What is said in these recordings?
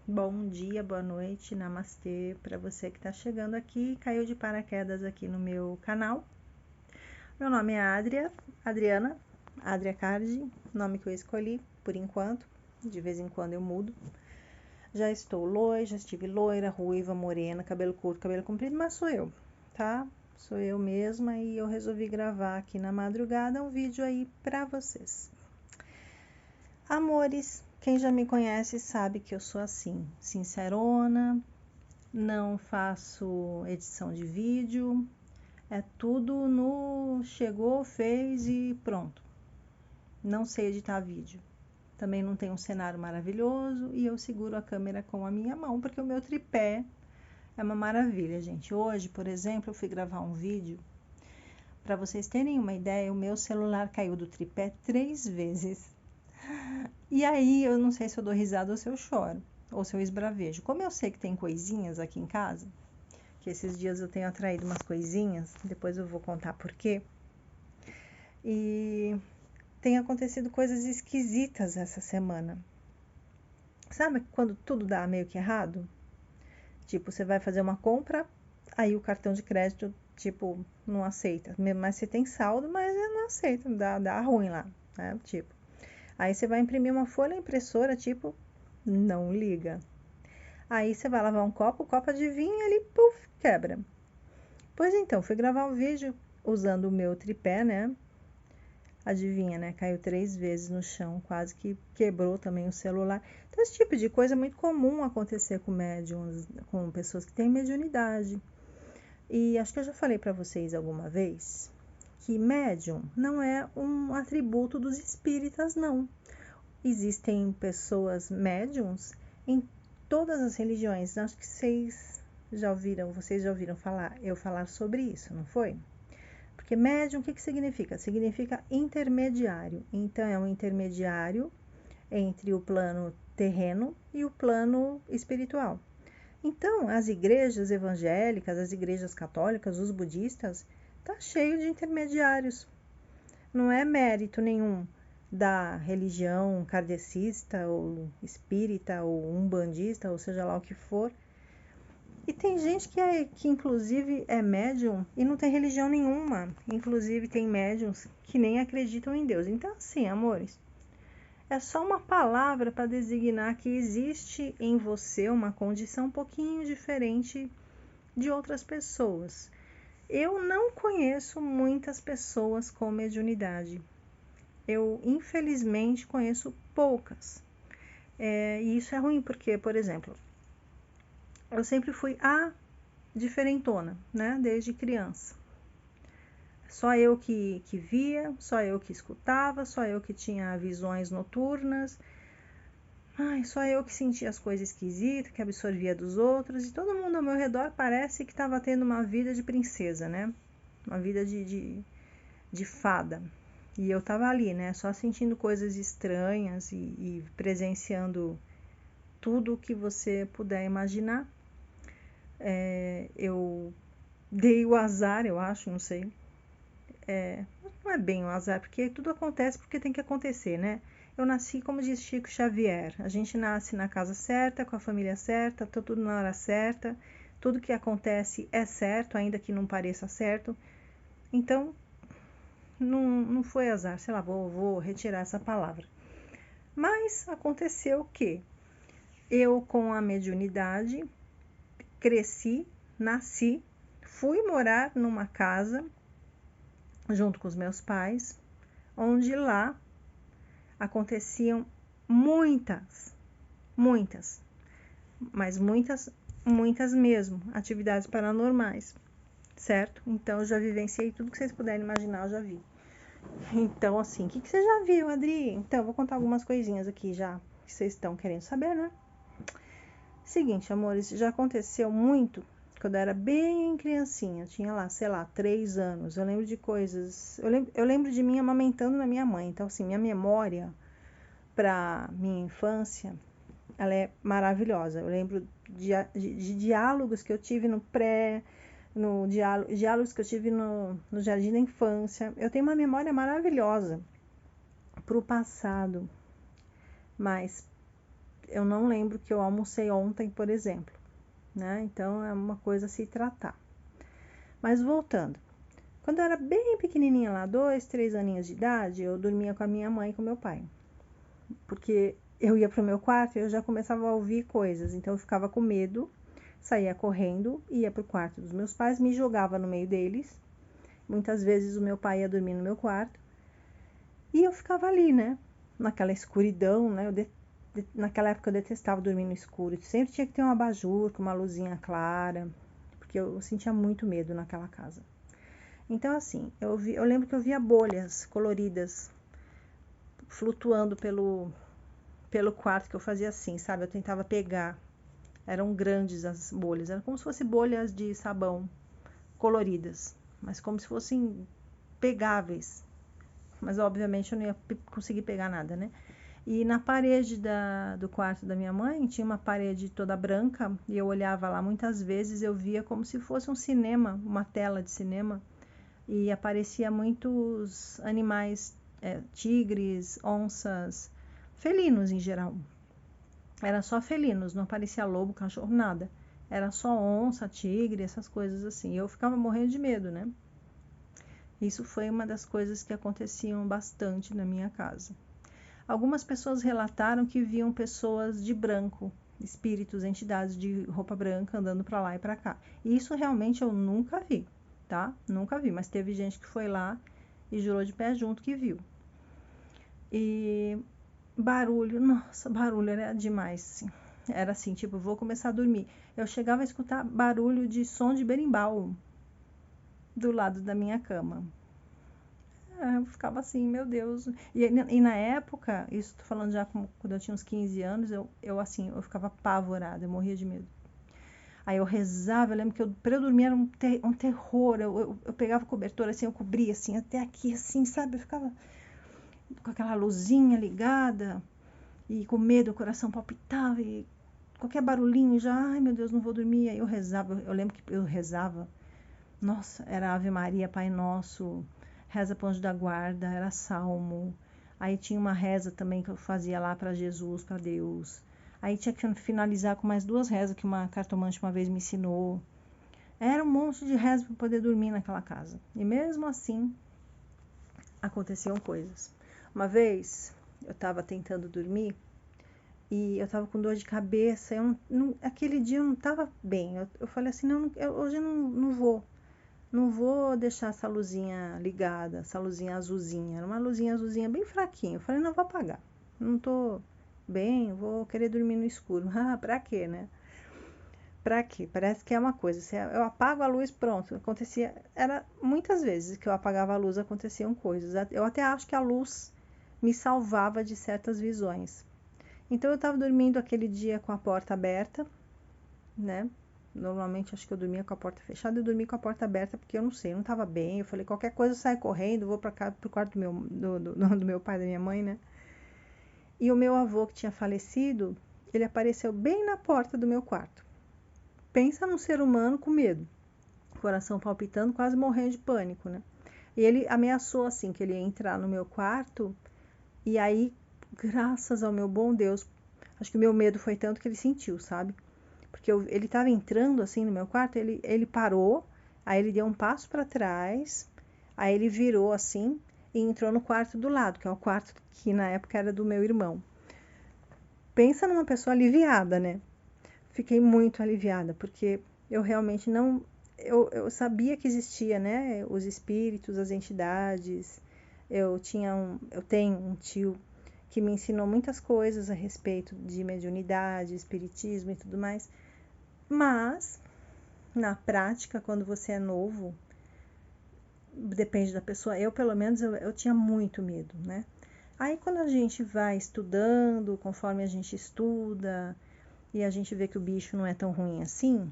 Bom dia, boa noite, namastê para você que está chegando aqui, caiu de paraquedas aqui no meu canal. Meu nome é Adriana Cardi, nome que eu escolhi por enquanto, de vez em quando eu mudo. Já estive loira, ruiva, morena, cabelo curto, cabelo comprido, mas sou eu, tá? Sou eu mesma e eu resolvi gravar aqui na madrugada um vídeo aí para vocês. Amores, quem já me conhece sabe que eu sou assim, sincerona, não faço edição de vídeo, é tudo no chegou, fez e pronto. Não sei editar vídeo. Também não tenho um cenário maravilhoso e eu seguro a câmera com a minha mão, porque o meu tripé é uma maravilha, gente. Hoje, por exemplo, eu fui gravar um vídeo. Para vocês terem uma ideia, o meu celular caiu do tripé 3 vezes. E aí, eu não sei se eu dou risada ou se eu choro, ou se eu esbravejo. Como eu sei que tem coisinhas aqui em casa, que esses dias eu tenho atraído umas coisinhas, depois eu vou contar por quê. E tem acontecido coisas esquisitas essa semana. Sabe quando tudo dá meio que errado? Tipo, você vai fazer uma compra, aí o cartão de crédito, tipo, não aceita. Mas você tem saldo, mas ele não aceita, dá ruim lá, né? Tipo, aí você vai imprimir uma folha impressora, tipo, não liga. Aí você vai lavar um copo, o copo adivinha, ele, puf, quebra. Pois então, fui gravar um vídeo usando o meu tripé, né? Adivinha, né? Caiu 3 vezes no chão, quase que quebrou também o celular. Então, esse tipo de coisa é muito comum acontecer com médiums, com pessoas que têm mediunidade. E acho que eu já falei para vocês alguma vez que médium não é um atributo dos espíritas, não. Existem pessoas médiums em todas as religiões. Acho que vocês já ouviram falar sobre isso, não foi? Porque médium, o que significa? Significa intermediário. Então, é um intermediário entre o plano terreno e o plano espiritual. Então, as igrejas evangélicas, as igrejas católicas, os budistas, tá cheio de intermediários. Não é mérito nenhum da religião kardecista ou espírita ou umbandista, ou seja lá o que for. E tem gente que inclusive é médium e não tem religião nenhuma. Inclusive tem médiums que nem acreditam em Deus. Então, assim, amores, é só uma palavra para designar que existe em você uma condição um pouquinho diferente de outras pessoas. Eu não conheço muitas pessoas com mediunidade. Eu, infelizmente, conheço poucas. E isso é ruim porque, por exemplo, eu sempre fui a diferentona, né? Desde criança. Só eu que via, só eu que escutava, só eu que tinha visões noturnas. Ai, só eu que sentia as coisas esquisitas, que absorvia dos outros. E todo mundo ao meu redor parece que estava tendo uma vida de princesa, né? Uma vida de fada. E eu tava ali, né? Só sentindo coisas estranhas e presenciando tudo o que você puder imaginar. Eu dei o azar, eu acho, não sei. Não é bem o azar, porque tudo acontece porque tem que acontecer, né? Eu nasci, como diz Chico Xavier, a gente nasce na casa certa, com a família certa, tá tudo na hora certa, tudo que acontece é certo, ainda que não pareça certo. Então, não foi azar, sei lá, vou retirar essa palavra. Mas aconteceu que eu, com a mediunidade, cresci, nasci, fui morar numa casa junto com os meus pais, onde lá aconteciam muitas, mas muitas mesmo, atividades paranormais, certo? Então eu já vivenciei tudo que vocês puderem imaginar, eu já vi. Então, assim, o que você já viu, Adri? Então, eu vou contar algumas coisinhas aqui já, que vocês estão querendo saber, né? Seguinte, amores, já aconteceu muito quando eu era bem criancinha, tinha lá, sei lá, 3 anos. Eu lembro de coisas. Eu lembro de mim amamentando na minha mãe. Então, assim, minha memória para minha infância, ela é maravilhosa. Eu lembro de diálogos que eu tive no pré, diálogos que eu tive no jardim da infância. Eu tenho uma memória maravilhosa para o passado, mas eu não lembro que eu almocei ontem, por exemplo, né? Então é uma coisa a se tratar. Mas voltando, quando eu era bem pequenininha lá, 2, 3 aninhos de idade, eu dormia com a minha mãe e com meu pai. Porque eu ia pro meu quarto e eu já começava a ouvir coisas, então eu ficava com medo, saía correndo, ia pro quarto dos meus pais, me jogava no meio deles. Muitas vezes o meu pai ia dormir no meu quarto e eu ficava ali, né? Naquela escuridão, né? Naquela época eu detestava dormir no escuro, sempre tinha que ter um abajur com uma luzinha clara, porque eu sentia muito medo naquela casa. Então, assim, eu lembro que eu via bolhas coloridas flutuando pelo quarto, que eu fazia assim, sabe? Eu tentava pegar. Eram grandes as bolhas, eram como se fossem bolhas de sabão coloridas, mas como se fossem pegáveis. Mas obviamente eu não ia conseguir pegar nada, né? E na parede do quarto da minha mãe tinha uma parede toda branca e eu olhava lá muitas vezes, eu via como se fosse um cinema, uma tela de cinema, e aparecia muitos animais, tigres, onças, felinos em geral. Era só felinos, não aparecia lobo, cachorro, nada. Era só onça, tigre, essas coisas assim. Eu ficava morrendo de medo, né? Isso foi uma das coisas que aconteciam bastante na minha casa. Algumas pessoas relataram que viam pessoas de branco, espíritos, entidades de roupa branca andando para lá e para cá. E isso realmente eu nunca vi, tá? Nunca vi, mas teve gente que foi lá e jurou de pé junto que viu. E barulho, nossa, barulho era demais, assim. Era assim, tipo, vou começar a dormir. Eu chegava a escutar barulho de som de berimbau do lado da minha cama. Eu ficava assim, meu Deus. E na época, isso tô falando já quando eu tinha uns 15 anos, eu ficava apavorada, eu morria de medo. Aí eu rezava, eu lembro que pra eu dormir era um terror. Eu pegava o cobertor assim, eu cobria assim, até aqui, assim, sabe? Eu ficava com aquela luzinha ligada e com medo, o coração palpitava e qualquer barulhinho já, ai meu Deus, não vou dormir. Aí eu rezava, eu lembro que eu rezava, nossa, era Ave Maria, Pai Nosso, reza pro anjo da guarda, era salmo. Aí tinha uma reza também que eu fazia lá para Jesus, para Deus. Aí tinha que finalizar com mais 2 rezas que uma cartomante uma vez me ensinou. Era um monte de reza para poder dormir naquela casa. E mesmo assim, aconteciam coisas. Uma vez, eu estava tentando dormir e eu tava com dor de cabeça. Aquele dia eu não tava bem. Eu falei assim, não, hoje eu não vou. Não vou deixar essa luzinha ligada, essa luzinha azulzinha. Era uma luzinha azulzinha bem fraquinha. Eu falei, não, vou apagar. Não tô bem, vou querer dormir no escuro. Ah, pra quê, né? Pra quê? Parece que é uma coisa. Eu apago a luz, pronto. Acontecia. Era muitas vezes que eu apagava a luz, aconteciam coisas. Eu até acho que a luz me salvava de certas visões. Então eu estava dormindo aquele dia com a porta aberta, né? Normalmente acho que eu dormia com a porta fechada, eu dormi com a porta aberta porque eu não sei, eu não estava bem. Eu falei, qualquer coisa eu saio correndo, vou para cá pro quarto do meu pai e da minha mãe, né? E o meu avô que tinha falecido, ele apareceu bem na porta do meu quarto. Pensa num ser humano com medo, coração palpitando, quase morrendo de pânico, né? E ele ameaçou assim que ele ia entrar no meu quarto e aí, graças ao meu bom Deus, acho que o meu medo foi tanto que ele sentiu, sabe? Porque ele estava entrando assim no meu quarto, ele parou, aí ele deu um passo para trás, aí ele virou assim e entrou no quarto do lado, que é o quarto que na época era do meu irmão. Pensa numa pessoa aliviada, né? Fiquei muito aliviada, porque eu realmente não. Eu sabia que existia, né? Os espíritos, as entidades. Eu tenho um tio que me ensinou muitas coisas a respeito de mediunidade, espiritismo e tudo mais. Mas, na prática, quando você é novo, depende da pessoa. Eu, pelo menos, eu tinha muito medo, né? Aí, quando a gente vai estudando, conforme a gente estuda, e a gente vê que o bicho não é tão ruim assim,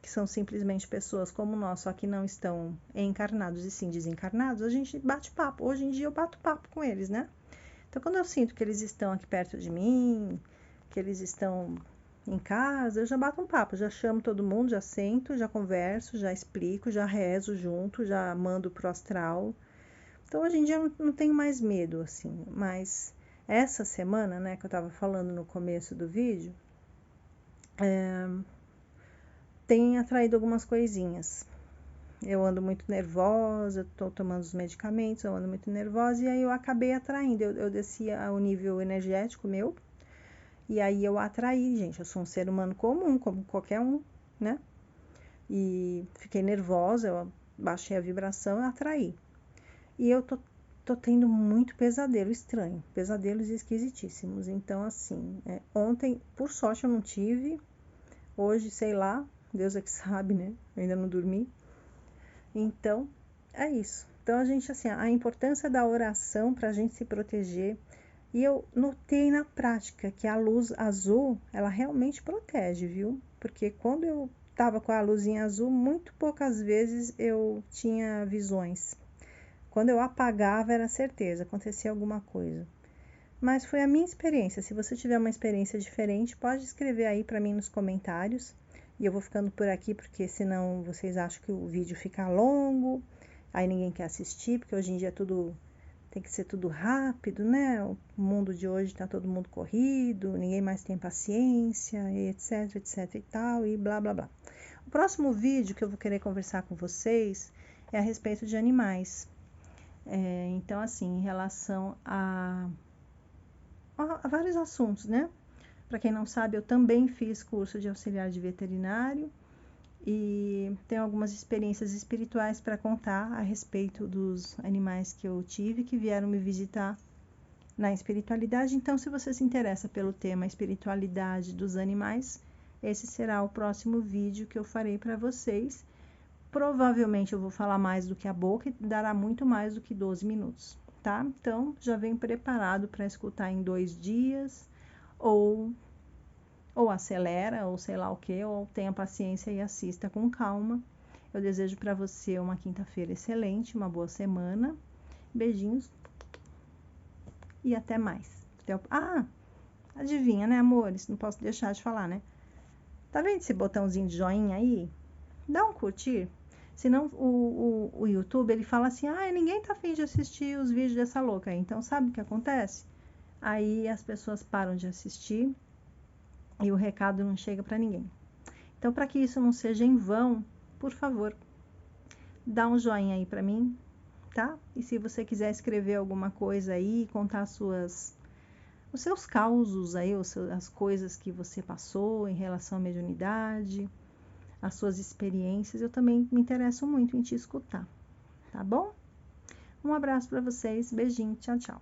que são simplesmente pessoas como nós, só que não estão encarnados e sim desencarnados, a gente bate papo. Hoje em dia eu bato papo com eles, né? Então, quando eu sinto que eles estão aqui perto de mim, que eles estão em casa, eu já bato um papo, já chamo todo mundo, já sento, já converso, já explico, já rezo junto, já mando pro astral. Então, hoje em dia eu não tenho mais medo, assim, mas Essa semana, né, que eu tava falando no começo do vídeo, tem atraído algumas coisinhas. Eu ando muito nervosa, tô tomando os medicamentos, eu ando muito nervosa, e aí eu acabei atraindo, eu desci o nível energético meu, e aí eu atraí, gente, eu sou um ser humano comum, como qualquer um, né? E fiquei nervosa, eu baixei a vibração e atraí. E eu tô tendo muito pesadelo estranho, pesadelos esquisitíssimos. Então, assim, ontem, por sorte, eu não tive. Hoje, sei lá, Deus é que sabe, né? Eu ainda não dormi. Então, é isso. Então, a gente, assim, a importância da oração para a gente se proteger. E eu notei na prática que a luz azul, ela realmente protege, viu? Porque quando eu tava com a luzinha azul, muito poucas vezes eu tinha visões. Quando eu apagava, era certeza, acontecia alguma coisa. Mas foi a minha experiência. Se você tiver uma experiência diferente, pode escrever aí para mim nos comentários. E eu vou ficando por aqui, porque senão vocês acham que o vídeo fica longo, aí ninguém quer assistir, porque hoje em dia tudo tem que ser tudo rápido, né? O mundo de hoje tá todo mundo corrido, ninguém mais tem paciência, etc, etc e tal, e blá blá blá. O próximo vídeo que eu vou querer conversar com vocês é a respeito de animais. Então, assim, em relação a vários assuntos, né? Para quem não sabe, eu também fiz curso de auxiliar de veterinário e tenho algumas experiências espirituais para contar a respeito dos animais que eu tive que vieram me visitar na espiritualidade. Então, se você se interessa pelo tema espiritualidade dos animais, esse será o próximo vídeo que eu farei para vocês. Provavelmente eu vou falar mais do que a boca e dará muito mais do que 12 minutos, tá? Então, já vem preparado para escutar em 2 dias, ou acelera, ou sei lá o que, ou tenha paciência e assista com calma. Eu desejo para você uma quinta-feira excelente, uma boa semana. Beijinhos e até mais. Adivinha, né, amores? Não posso deixar de falar, né? Tá vendo esse botãozinho de joinha aí? Dá um curtir. Senão o YouTube ele fala assim: ninguém tá afim de assistir os vídeos dessa louca aí. Então, sabe o que acontece? Aí as pessoas param de assistir e o recado não chega para ninguém. Então, para que isso não seja em vão, por favor, dá um joinha aí para mim, tá? E se você quiser escrever alguma coisa aí, contar os seus causos aí, as coisas que você passou em relação à mediunidade, as suas experiências, eu também me interesso muito em te escutar, tá bom? Um abraço para vocês, beijinho, tchau, tchau.